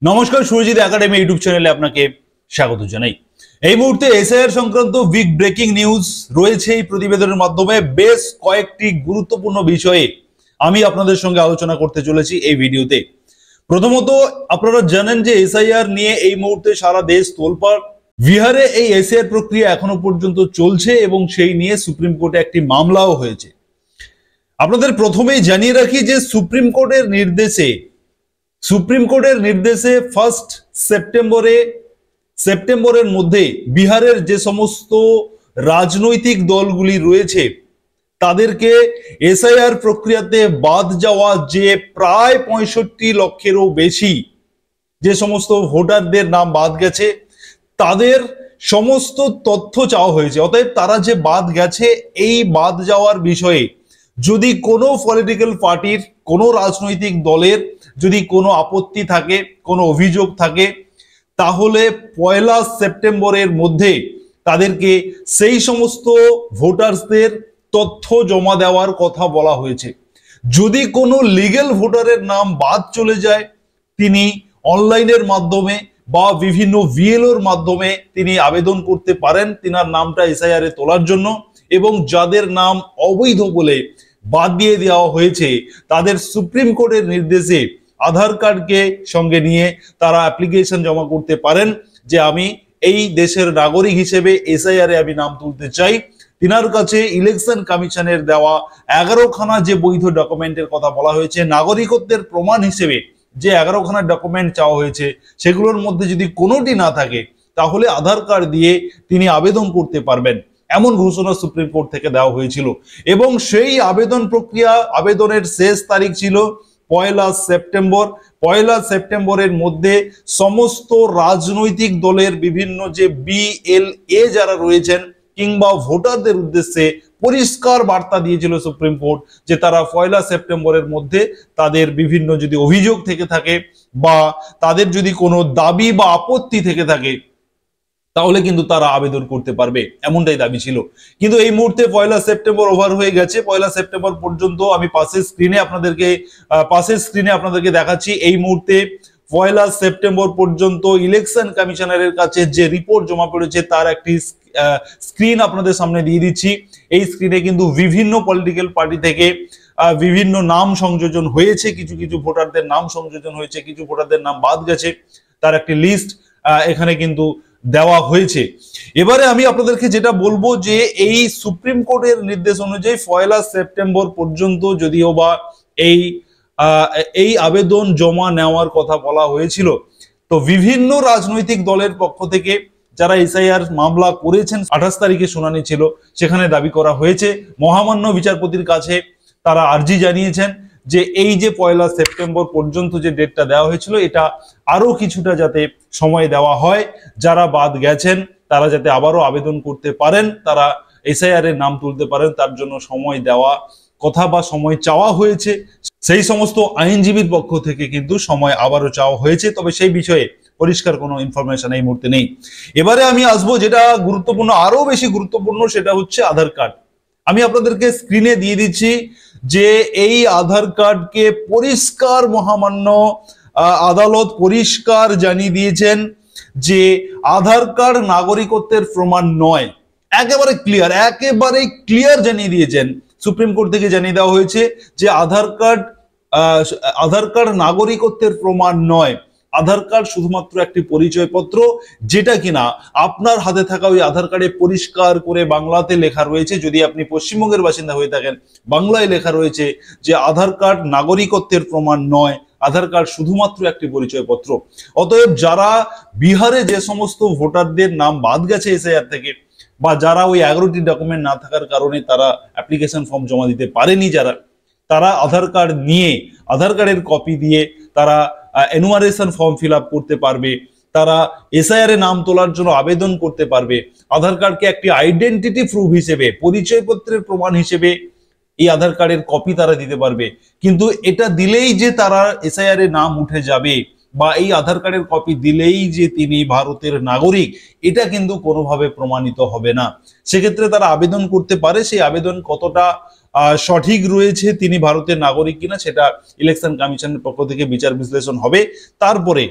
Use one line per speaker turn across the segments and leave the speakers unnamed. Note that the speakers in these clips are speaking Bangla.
নমস্কার, সুরজিৎ একাডেমি ইউটিউব চ্যানেলে আপনাকে স্বাগত জানাই। এই মুহূর্তে এসআইআর সংক্রান্ত বিগ ব্রেকিং নিউজ রয়েছে। এই প্রতিবেদনের মাধ্যমে বেশ কয়েকটি গুরুত্বপূর্ণ বিষয়ে আমি আপনাদের সঙ্গে আলোচনা করতে চলেছি এই ভিডিওতে। প্রথমত, আপনারা জানেন যে এসআইআর নিয়ে এই মুহূর্তে সারা দেশ তোলপাড়। বিহারে এই এসআইআর প্রক্রিয়া এখনো পর্যন্ত চলছে এবং সেই নিয়ে সুপ্রিম কোর্টে একটি মামলাও হয়েছে। আপনাদের প্রথমেই জানিয়ে রাখি যে সুপ্রিম কোর্টের নির্দেশে 1 সেপ্টেম্বরের মধ্যে বিহারের যে সমস্ত রাজনৈতিক দলগুলি রয়েছে তাদেরকে এসআইআর প্রক্রিয়াতে বাদ যাওয়া যে প্রায় 65 লক্ষেরও বেশি যে সমস্ত ভোটারদের নাম বাদ গেছে তাদের সমস্ত তথ্য চাওয়া হয়েছে। অতএব তারা যে বাদ গেছে এই বাদ যাওয়ার বিষয়ে যদি কোনো পলিটিক্যাল পার্টির, কোনো রাজনৈতিক দলের যদি কোনো আপত্তি থাকে, কোনো অভিযোগ থাকে, তাহলে 1 সেপ্টেম্বরের মধ্যে তাদেরকে সেই সমস্ত ভোটারদের তথ্য জমা দেওয়ার কথা বলা হয়েছে। যদি কোনো লিগ্যাল ভোটারের নাম বাদ চলে যায়, তিনি অনলাইনের মাধ্যমে বা বিভিন্ন ভিএলওর মাধ্যমে তিনি আবেদন করতে পারেন তিনার নামটা এসআইআর এ তোলার জন্য। এবং যাদের নাম অবৈধ বলে বাদ দিয়ে দেওয়া হয়েছে তাদের সুপ্রিম কোর্টের নির্দেশে আধার কার্ডকে সঙ্গে নিয়ে তারা অ্যাপ্লিকেশন জমা করতে পারেন যে আমি এই দেশের নাগরিক হিসেবে এসআইআর এ আমি নাম তুলতে চাই। তিনার কাছে ইলেকশন কমিশনের দেওয়া 11খানা যে বৈধ ডকুমেন্টের কথা বলা হয়েছে, নাগরিকত্বের প্রমাণ হিসেবে যে 11খানা ডকুমেন্ট চাওয়া হয়েছে, সেগুলোর মধ্যে যদি কোনোটি না থাকে তাহলে আধার কার্ড দিয়ে তিনি আবেদন করতে পারবেন, এমন ঘোষণা সুপ্রিম কোর্ট থেকে দেওয়া হয়েছিল। এবং সেই আবেদনের শেষ তারিখ ছিল 1 সেপ্টেম্বর। 1 সেপ্টেম্বরের মধ্যে সমস্ত রাজনৈতিক দলের বিভিন্ন যে বিএলএ যারা রয়েছেন কিংবা ভোটারদের উদ্দেশ্যে পরিষ্কার বার্তা দিয়েছিল সুপ্রিম কোর্ট যে তারা 1 সেপ্টেম্বরের মধ্যে তাদের বিভিন্ন যদি অভিযোগ থেকে থাকে বা তাদের যদি কোনো দাবি বা আপত্তি থেকে থাকে তাহলে কিন্তু তারা আবেদন করতে পারবে, এমনটাই দাবি ছিল। কিন্তু এই মুহূর্তে 1 সেপ্টেম্বর ওভার হয়ে গেছে। 1 সেপ্টেম্বর পর্যন্ত আমি পাশের স্ক্রিনে আপনাদেরকে দেখাচ্ছি। এই মুহূর্তে 1 সেপ্টেম্বর পর্যন্ত ইলেকশন কমিশনারের কাছে যে রিপোর্ট জমা পড়েছে তার একটি স্ক্রিন আপনাদের সামনে দিয়ে দিচ্ছি। এই স্ক্রিনে কিন্তু বিভিন্ন পলিটিক্যাল পার্টি থেকে বিভিন্ন নাম সংযোজন হয়েছে, কিছু কিছু ভোটারদের নাম সংযোজন হয়েছে, কিছু ভোটারদের নাম বাদ গেছে, তার একটি লিস্ট এখানে কিন্তু দেওয়া হয়েছে। এবারে আমি আপনাদেরকে যেটা বলবো যে এই সুপ্রিম কোর্টের নির্দেশ অনুযায়ী 1 সেপ্টেম্বর পর্যন্ত যদিও বা এই আবেদন জমা নেওয়ার কথা বলা হয়েছিল, তো বিভিন্ন রাজনৈতিক দলের পক্ষ থেকে যারা এসআইআর মামলা করেছেন 28 তারিখে শুনানি ছিল, সেখানে দাবি করা হয়েছে মহামান্য বিচারপতির কাছে তারা আর্জি জানিয়েছেন যে এই যে 1 সেপ্টেম্বর পর্যন্ত যে ডেটটা দেওয়া হয়েছিল এটা আরো কিছুটা যাতে সময় দেওয়া হয়, যারা বাদ গেছেন তারা যাতে আবারও আবেদন করতে পারেন, তারা এসআইআর এর নাম তুলতে পারেন, তার জন্য সময় দেওয়া কথা বা সময় চাওয়া হয়েছে। সেই সমস্ত আইনজীবীর পক্ষ থেকে কিন্তু সময় আবারও চাওয়া হয়েছে, তবে সেই বিষয়ে পরিষ্কার কোনো ইনফরমেশন এই মুহূর্তে নেই। এবারে আমি আসবো যেটা গুরুত্বপূর্ণ, আরো বেশি গুরুত্বপূর্ণ, সেটা হচ্ছে আধার কার্ড। আমি আপনাদেরকে স্ক্রিনে দিয়ে দিচ্ছি যে এই আধার কার্ডকে পরিষ্কার মহামান্য আদালত পরিষ্কার জানিয়ে দিয়েছেন যে আধার কার্ড নাগরিকত্বের প্রমাণ নয়। একেবারে ক্লিয়ার জানিয়ে দিয়েছেন। সুপ্রিম কোর্ট থেকে জানিয়ে দেওয়া হয়েছে যে আধার কার্ড নাগরিকত্বের প্রমাণ নয়। আধার কার্ড শুধুমাত্র একটি পরিচয়পত্র, যেটা কিনা আপনার হাতে থাকা ওই আধার কার্ডে পরিষ্কার করে বাংলাতে লেখা রয়েছে। যদি আপনি পশ্চিমবঙ্গের বাসিন্দা হয়ে থাকেন, বাংলায় লেখা রয়েছে যে আধার কার্ড নাগরিকত্বের প্রমাণ নয়, আধার কার্ড শুধুমাত্র একটি পরিচয়পত্র। অতএব যারা বিহারে যে সমস্ত ভোটারদের নাম বাদ গেছে এসআইআর থেকে, বা যারা ওই 11টি ডকুমেন্ট না থাকার কারণে তারা অ্যাপ্লিকেশন ফর্ম জমা দিতে পারেনি, তারা আধার কার্ডের কপি দিয়ে তারা এনুমারেশন ফর্ম ফিল আপ করতে পারবে, তারা এসআইআর এ নাম তোলার জন্য আবেদন করতে পারবে। আধার কার্ডকে একটি আইডেন্টিটি প্রুফ হিসেবে, পরিচয়পত্রের প্রমাণ হিসেবে এই আধার কার্ডের কপি তারা দিতে পারবে। কিন্তু এটা দিলেই যে তারা এসআইআর এ নাম উঠে যাবে বা এই আধার কার্ডের কপি দিলেই যে তিনি ভারতের নাগরিক, এটা কিন্তু কোনোভাবে প্রমাণিত হবে না। সেক্ষেত্রে তারা আবেদন করতে পারে, সেই আবেদন কতটা সঠিক রয়েছে, তিনি ভারতের নাগরিক কিনা, সেটা ইলেকশন কমিশনের পক্ষ থেকে বিচার বিশ্লেষণ হবে। তারপরে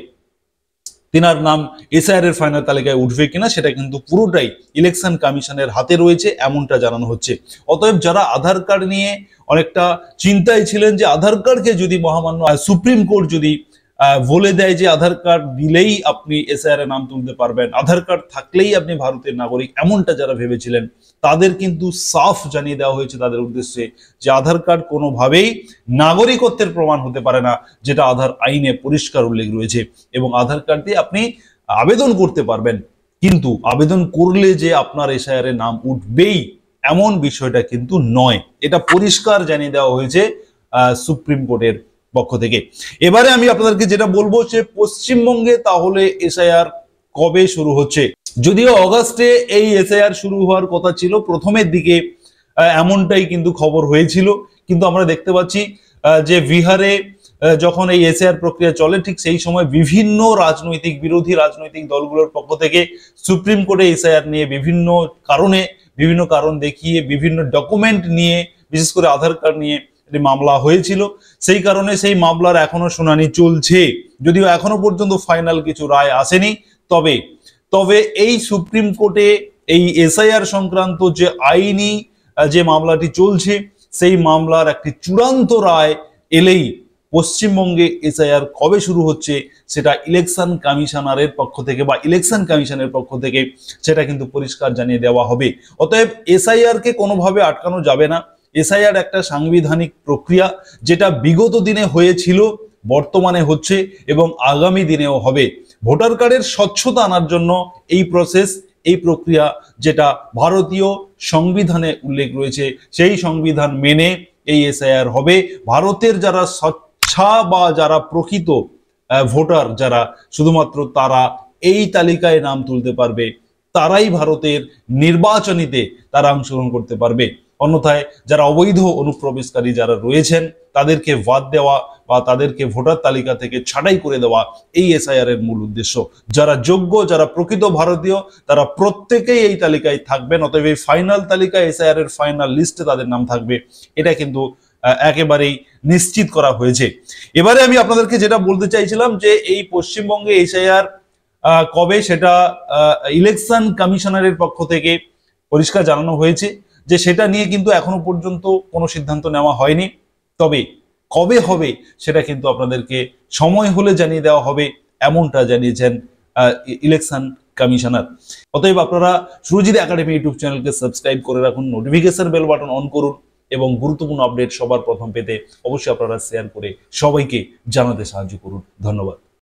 তিনার নাম এসআইআর এর ফাইনাল তালিকায় উঠবে কিনা সেটা কিন্তু পুরোটাই ইলেকশন কমিশনের হাতে রয়েছে এমনটা জানানো হচ্ছে। অতএব যারা আধার কার্ড নিয়ে অনেকটা চিন্তায় ছিলেন যে আধার কার্ডকে যদি মহামান্য সুপ্রিম কোর্ট যদি বলে দেয় যে আধার কার্ড দিলেই আপনি এসআইআর এর নাম তুলতে পারবেন, আধার কার্ড থাকলেই আপনি ভারতের নাগরিক, এমনটা যারা ভেবেছিলেন তাদের কিন্তু সাফ জানিয়ে দেওয়া হয়েছে তাদের উদ্দেশ্যে যে আধার কার্ড কোনোভাবেই নাগরিকত্বের প্রমাণ হতে পারে না, যেটা আধার আইনে পরিষ্কার উল্লেখ রয়েছে। এবং আধার কার্ড দিয়ে আপনি আবেদন করতে পারবেন, কিন্তু আবেদন করলে যে আপনার এসআইআর এর নাম উঠবেই এমন বিষয়টা কিন্তু নয়, এটা পরিষ্কার জানিয়ে দেওয়া হয়েছে সুপ্রিম কোর্টের পক্ষ থেকে। এবারে আমি আপনাদেরকে যেটা বলবো যে পশ্চিমবঙ্গে তাহলে এসআইআর কবে শুরু হচ্ছে। যদিও অগাস্টে এই এসআইআর শুরু হওয়ার কথা ছিল, প্রথমের দিকে এমনটাই কিন্তু খবর হয়েছিল, কিন্তু আমরা দেখতে পাচ্ছি যে বিহারে যখন এই এসআইআর প্রক্রিয়া চলে ঠিক সেই সময় বিভিন্ন বিরোধী রাজনৈতিক দলগুলোর পক্ষ থেকে সুপ্রিম কোর্টে এসআইআর নিয়ে বিভিন্ন কারণ দেখিয়ে বিভিন্ন ডকুমেন্ট নিয়ে, বিশেষ করে আধার কার্ড নিয়ে মামলা হয়েছিল। সেই কারণে সেই মামলার এখনো শুনানি চলছে, যদিও এখনো পর্যন্ত ফাইনাল কিছু রায় আসেনি। তবে এই সুপ্রিম কোর্টে এই এসআইআর সংক্রান্ত যে আইনি যে মামলাটি চলছে সেই মামলার একটি চূড়ান্ত রায় এলেই পশ্চিমবঙ্গে এসআইআর কবে শুরু হচ্ছে সেটা ইলেকশন কমিশনারের পক্ষ থেকে বা ইলেকশন কমিশনের পক্ষ থেকে সেটা কিন্তু পরিষ্কার জানিয়ে দেওয়া হবে। অতএব এসআইআর কে কোনোভাবে আটকানো যাবে না। এসআইআর একটা সাংবিধানিক প্রক্রিয়া, যেটা বিগত দিনে হয়েছিল, বর্তমানে হচ্ছে এবং আগামী দিনেও হবে। ভোটার কার্ডের স্বচ্ছতা আনার জন্য এই প্রক্রিয়া যেটা ভারতীয় সংবিধানে উল্লেখ রয়েছে সেই সংবিধান মেনে এই এসআইআর হবে। ভারতের যারা স্বচ্ছা বা যারা প্রকৃত ভোটার, যারা শুধুমাত্র তারা এই তালিকায় নাম তুলতে পারবে, তারাই ভারতের নির্বাচনীতে তারা অংশগ্রহণ করতে পারবে। অন্যথায় যারা অবৈধ অনুপ্রবেশকারী যারা রয়েছেন তাদেরকে বাদ দেওয়া বা তাদেরকে ভোটার তালিকা থেকে ছাঁটাই করে দেওয়া এই এসআইআর এর মূল উদ্দেশ্য। যারা যোগ্য, যারা প্রকৃত ভারতীয়, তারা প্রত্যেকেই এই তালিকায় থাকবেন। অতএব এই ফাইনাল তালিকায় এসআইআর এর ফাইনাল লিস্টে তাদের নাম থাকবে, এটা কিন্তু একেবারেই নিশ্চিত করা হয়েছে। এবারে আমি আপনাদেরকে যেটা বলতে চাইছিলাম যে এই পশ্চিমবঙ্গে এসআইআর কবে সেটা ইলেকশন কমিশনারের পক্ষ থেকে পরিষ্কার জানানো হয়েছে যে সেটা নিয়ে কিন্তু এখনো পর্যন্ত কোনো সিদ্ধান্ত নেওয়া হয়নি। তবে কবে হবে সেটা কিন্তু আপনাদেরকে সময় হলে জানিয়ে দেওয়া হবে, এমনটা জানিয়েছেন ইলেকশন কমিশনার। অতএব আপনারা সুরজিৎ একাডেমি ইউটিউব চ্যানেলকে সাবস্ক্রাইব করে রাখুন, নোটিফিকেশন বেল বাটন অন করুন এবং গুরুত্বপূর্ণ আপডেট সবার প্রথম পেতে অবশ্যই আপনারা শেয়ার করে সবাইকে জানাতে সাহায্য করুন। ধন্যবাদ।